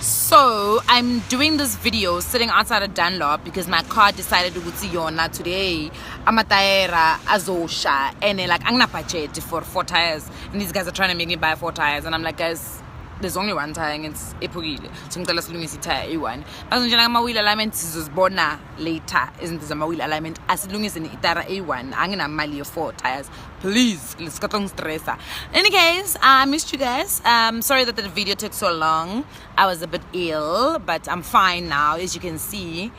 So I'm doing this video sitting outside of Dunlop because my car decided to go to Yona today. Amatayera azosha and like I'm not budget for 4 tires, and these guys are trying to make me buy 4 tires, and I'm like, guys, there's only 1 tire and it's epugile. So I'm going tire A1. As my wheel alignment is born later, isn't this a wheel alignment? As long as in itara A1, I'm gonna mali 4 tires. Please, let's get on stress. In any case, I missed you guys. Sorry that the video took so long. I was a bit ill, but I'm fine now, as you can see.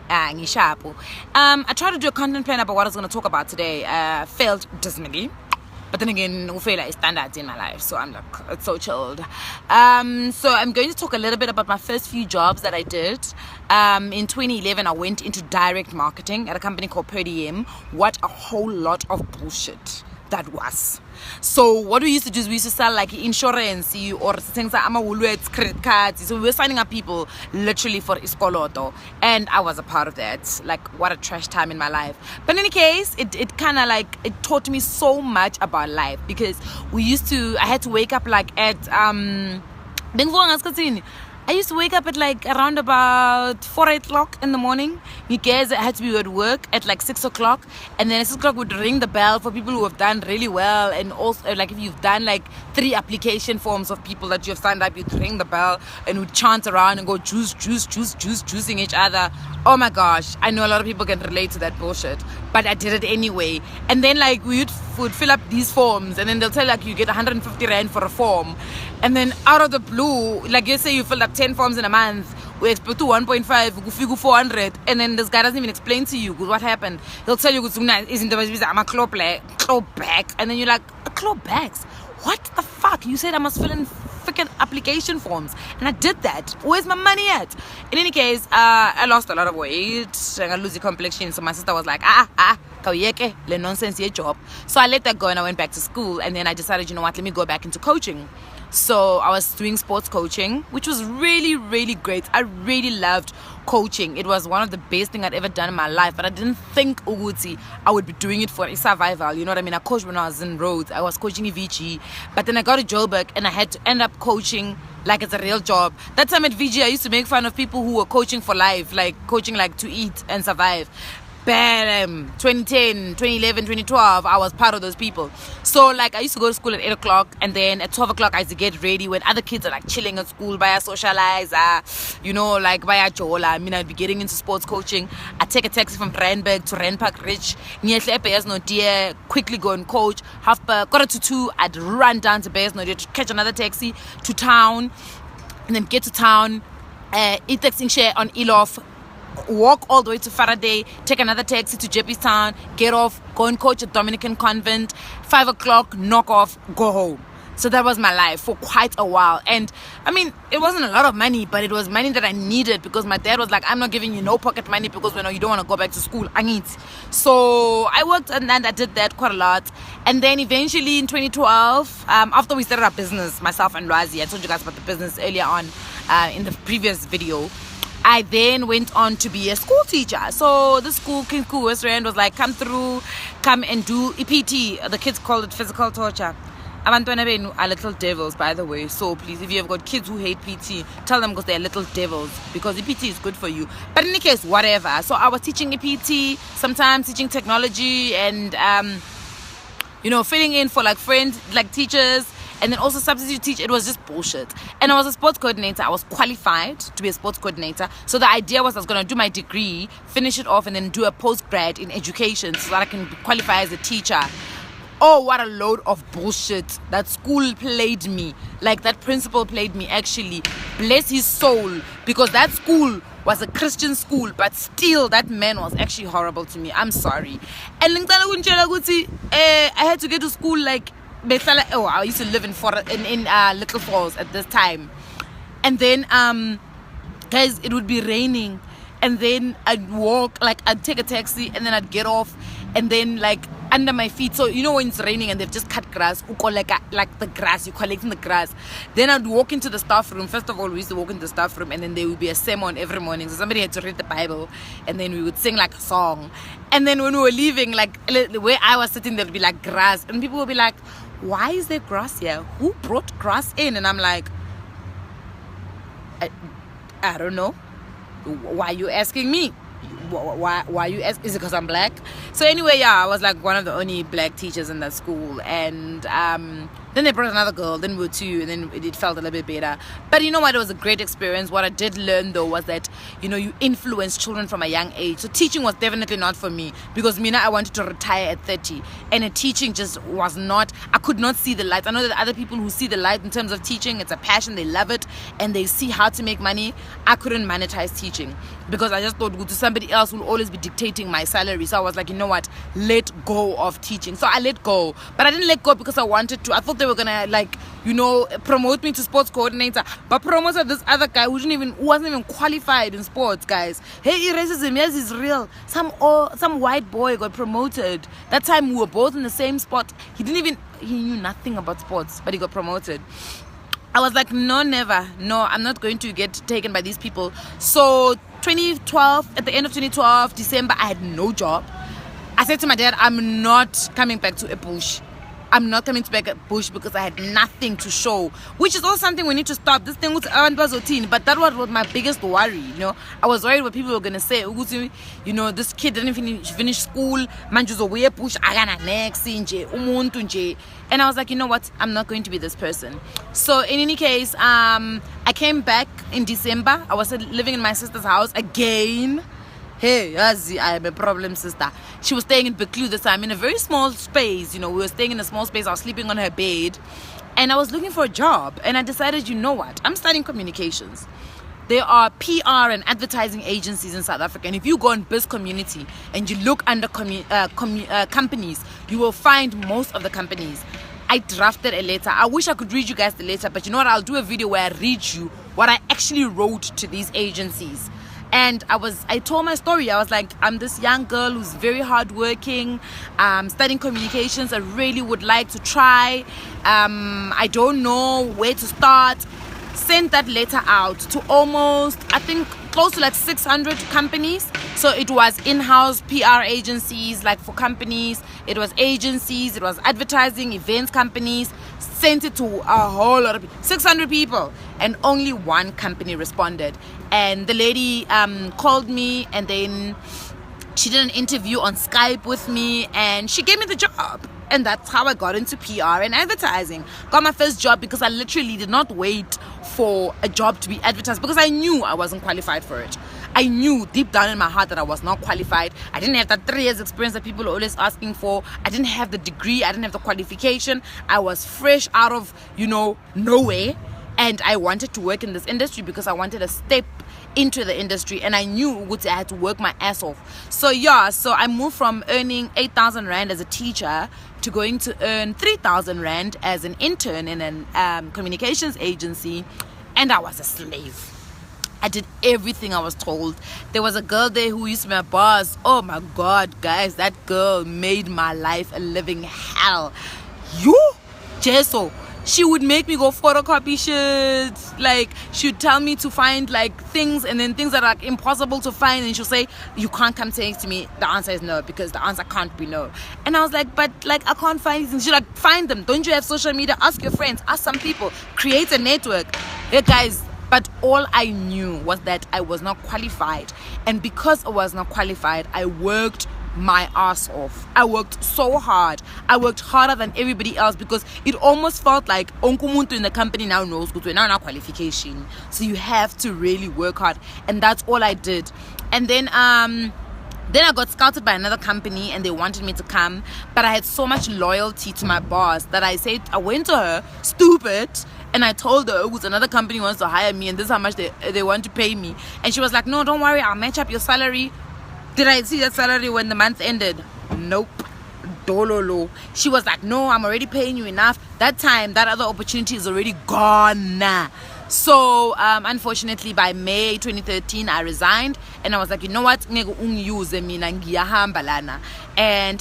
I tried to do a content plan about what I was going to talk about today. Failed dismally. But then again, Ufela is standards in my life, so I'm like, it's so chilled. So I'm going to talk a little bit about my first few jobs that I did. In 2011, I went into direct marketing at a company called Per Diem. What a whole lot of bullshit that was. So what we used to do is we used to sell like insurance or things like credit cards. So we were signing up people literally for iskoloto, and I was a part of that. Like, what a trash time in my life. But in any case, it kind of like, it taught me so much about life, because I had to wake up like at I used to wake up at like around about 4-8 o'clock in the morning. You guys, I had to be at work at like 6 o'clock, and then at 6 o'clock would ring the bell for people who have done really well, and also like if you've done like 3 application forms of people that you have signed up, you'd ring the bell and would chant around and go juicing each other. Oh my gosh, I know a lot of people can relate to that bullshit, but I did it anyway. And then like we would fill up these forms, and then they'll tell like you get 150 rand for a form, and then out of the blue, like you say you filled up 10 forms in a month, we expect to 1.5, we figure 400, and then this guy doesn't even explain to you what happened. He'll tell you I'm a claw back, and then you're like, a claw backs? What the fuck? You said I must fill in freaking application forms, and I did that. Where's my money at? In any case, I lost a lot of weight. I got losing complexion, so my sister was like, le nonsense your job. So I let that go and I went back to school, and then I decided, you know what, let me go back into coaching. So I was doing sports coaching, which was really, really great. I really loved coaching. It was one of the best things I'd ever done in my life, but I didn't think I would be doing it for a survival. You know what I mean? I coached when I was in Rhodes. I was coaching VG, but then I got to Joburg and I had to end up coaching like it's a real job. That time at VG, I used to make fun of people who were coaching for life, like coaching like to eat and survive. Bam, 2010, 2011, 2012, I was part of those people. So like I used to go to school at 8 o'clock, and then at 12 o'clock I used to get ready when other kids are like chilling at school, by a socializer, you know, like by a jola. I mean, I'd be getting into sports coaching. I'd take a taxi from Randburg to Randpark Ridge, quickly go and coach. 1:45, I'd run down to Bears to catch another taxi to town, and then get to town, eat taxi share on Elof, walk all the way to Faraday, take another taxi to Jeppes Town, get off, go and coach at Dominican Convent, 5 o'clock, knock off, go home. So that was my life for quite a while. And I mean, it wasn't a lot of money, but it was money that I needed, because my dad was like, I'm not giving you no pocket money because you don't want to go back to school. I need. So I worked, and then I did that quite a lot. And then eventually in 2012, after we started our business, myself and Lwazi, I told you guys about the business earlier on in the previous video, I then went on to be a school teacher. So the school, King Cool West Rand, was like, come and do EPT. The kids called it physical torture. Abantwana benu are little devils, by the way. So please, if you have got kids who hate PT, tell them because they're little devils, because EPT is good for you. But in any case, whatever. So I was teaching EPT, sometimes teaching technology, and filling in for like friends, like teachers, and then also substitute teach. It was just bullshit. And I was a sports coordinator. I was qualified to be a sports coordinator. So the idea was I was going to do my degree, finish it off, and then do a postgrad in education so that I can qualify as a teacher. Oh, what a load of bullshit. That school played me. Like, that principal played me, actually. Bless his soul. Because that school was a Christian school, but still, that man was actually horrible to me. I'm sorry. And I had to get to school like, I used to live in Little Falls at this time, and then guys, it would be raining, and then I'd walk, like I'd take a taxi, and then I'd get off, and then like under my feet, so you know when it's raining and they've just cut grass, like the grass, you're collecting the grass. Then I'd walk into the staff room. First of all, we used to walk into the staff room, and then there would be a sermon every morning, so somebody had to read the Bible, and then we would sing like a song. And then when we were leaving, like where I was sitting, there'd be like grass, and people would be like, why is there grass here? Who brought grass in? And I'm like, I don't know. Why are you asking me? Why you ask? Is it because I'm black? So anyway, yeah, I was like one of the only black teachers in that school, and then they brought another girl, then we were two, and then it felt a little bit better. But you know what, it was a great experience. What I did learn though was that, you know, you influence children from a young age. So teaching was definitely not for me, because I wanted to retire at 30, and teaching just was not, I could not see the light. I know that other people who see the light in terms of teaching, it's a passion, they love it, and they see how to make money. I couldn't monetize teaching, because I just thought to somebody else will always be dictating my salary. So I was like, you know what, let go of teaching. So I let go, but I didn't let go because I wanted to. I thought they were gonna, like, you know, promote me to sports coordinator, but promoted this other guy who wasn't even qualified in sports, guys. Hey, racism, yes, is real. Some white boy got promoted. That time we were both in the same spot. He knew nothing about sports, but he got promoted. I was like, no, never. No, I'm not going to get taken by these people. So 2012, at the end of 2012, December, I had no job. I said to my dad, I'm not coming back to a bush. I'm not coming back at bush because I had nothing to show, which is also something we need to stop. This thing was but that was my biggest worry, you know. I was worried what people were going to say. You know, this kid didn't finish school. Bush, and I was like, you know what? I'm not going to be this person. So in any case, I came back in December. I was living in my sister's house again. Hey, Yazi, I am a problem sister. She was staying in Beklu this time, in a very small space. You know, we were staying in a small space. I was sleeping on her bed. And I was looking for a job. And I decided, you know what? I'm studying communications. There are PR and advertising agencies in South Africa. And if you go on Biz Community and you look under companies, you will find most of the companies. I drafted a letter. I wish I could read you guys the letter. But you know what? I'll do a video where I read you what I actually wrote to these agencies. And I told my story. I was like, I'm this young girl who's very hardworking, studying communications. I really would like to try. I don't know where to start. Sent that letter out to almost, I think, close to like 600 companies. So it was in-house PR agencies, like for companies. It was agencies. It was advertising, events companies. Sent it to a whole lot of people, 600 people, and only one company responded. And the lady called me, and then she did an interview on Skype with me, and she gave me the job. And that's how I got into PR and advertising. Got my first job because I literally did not wait for a job to be advertised, because I knew I wasn't qualified for it. I knew deep down in my heart that I was not qualified. I didn't have that 3 years experience that people are always asking for. I didn't have the degree. I didn't have the qualification. I was fresh out of, nowhere. And I wanted to work in this industry because I wanted a step into the industry, and I knew I had to work my ass off. So I moved from earning 8,000 Rand as a teacher to going to earn 3,000 Rand as an intern in a communications agency, and I was a slave. I did everything I was told. There was a girl there who used to be my boss. Oh my God, guys, that girl made my life a living hell. Jeso. She would make me go photocopy shit. Like, she would tell me to find like things, and then things that are like, impossible to find, and she'll say, you can't come saying to me the answer is no, because the answer can't be no. And I was like, but like, I can't find these things. She's like, find them. Don't you have social media? Ask your friends, ask some people, create a network. Hey guys, but all I knew was that I was not qualified. And because I was not qualified, I worked my ass off. I worked so hard. I worked harder than everybody else, because it almost felt like onkumuntu in the company now knows we're now qualification. So you have to really work hard, and that's all I did. And then I got scouted by another company, and they wanted me to come, but I had so much loyalty to my boss that I went to her, stupid, and I told her, another company wants to hire me, and this is how much they want to pay me. And she was like, no, don't worry, I'll match up your salary. Did I see that salary when the month ended? Nope. Dololo. She was like, no, I'm already paying you enough. That time, that other opportunity is already gone. So, unfortunately, by May 2013, I resigned. And I was like, you know what? And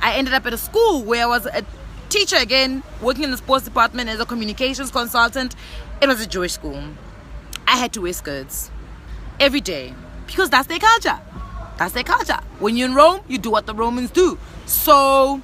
I ended up at a school where I was a teacher again, working in the sports department as a communications consultant. It was a Jewish school. I had to wear skirts every day, because that's their culture. That's their culture. When you're in Rome, you do what the Romans do. So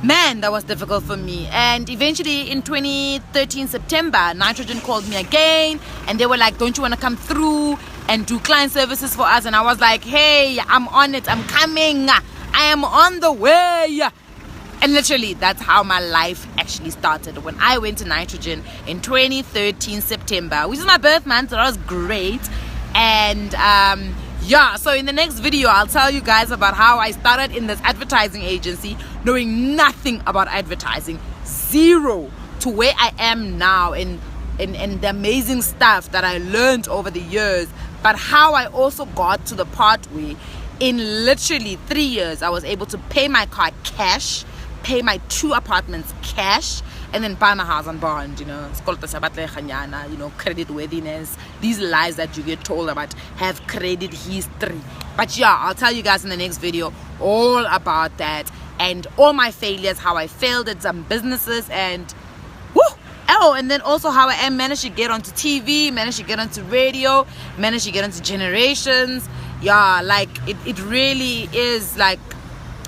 man, that was difficult for me. And eventually in 2013 September, Nitrogen called me again and they were like, don't you want to come through and do client services for us? And I was like, hey, I'm on it, I'm coming, I am on the way. And literally that's how my life actually started, when I went to Nitrogen in 2013 September, which is my birth month. So that was great. And yeah, so in the next video I'll tell you guys about how I started in this advertising agency, knowing nothing about advertising, zero, to where I am now, and the amazing stuff that I learned over the years. But how I also got to the part where in literally 3 years I was able to pay my car cash, pay my 2 apartments cash, and then buy my house on bond. You know, it's called the, you know, credit worthiness. These lies that you get told about have credit history. But yeah, I'll tell you guys in the next video all about that and all my failures, how I failed at some businesses, and woo! Oh, and then also how I managed to get onto TV, managed to get onto radio, managed to get onto Generations. Yeah, like it really is like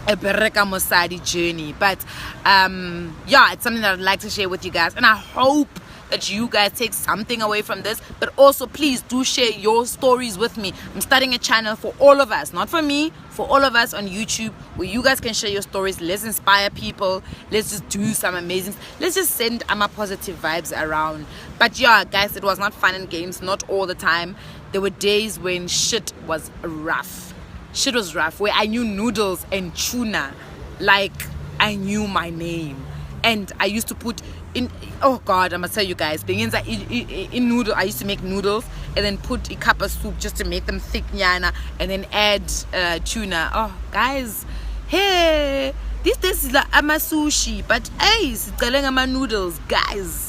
a Bereka Mosadi journey. But yeah, it's something that I'd like to share with you guys, and I hope that you guys take something away from this. But also please do share your stories with me. I'm starting a channel for all of us, not for me, for all of us on YouTube, where you guys can share your stories. Let's inspire people, let's just do some amazing, let's just send positive vibes around. But yeah guys, it was not fun and games, not all the time. There were days when shit was rough, where I knew noodles and tuna like I knew my name. And I used to put in, oh god, I'm gonna tell you guys, in noodle, I used to make noodles and then put a cup of soup just to make them thick nyana, and then add tuna. Oh guys, hey, this is like ama sushi, but hey, it's ama noodles, guys.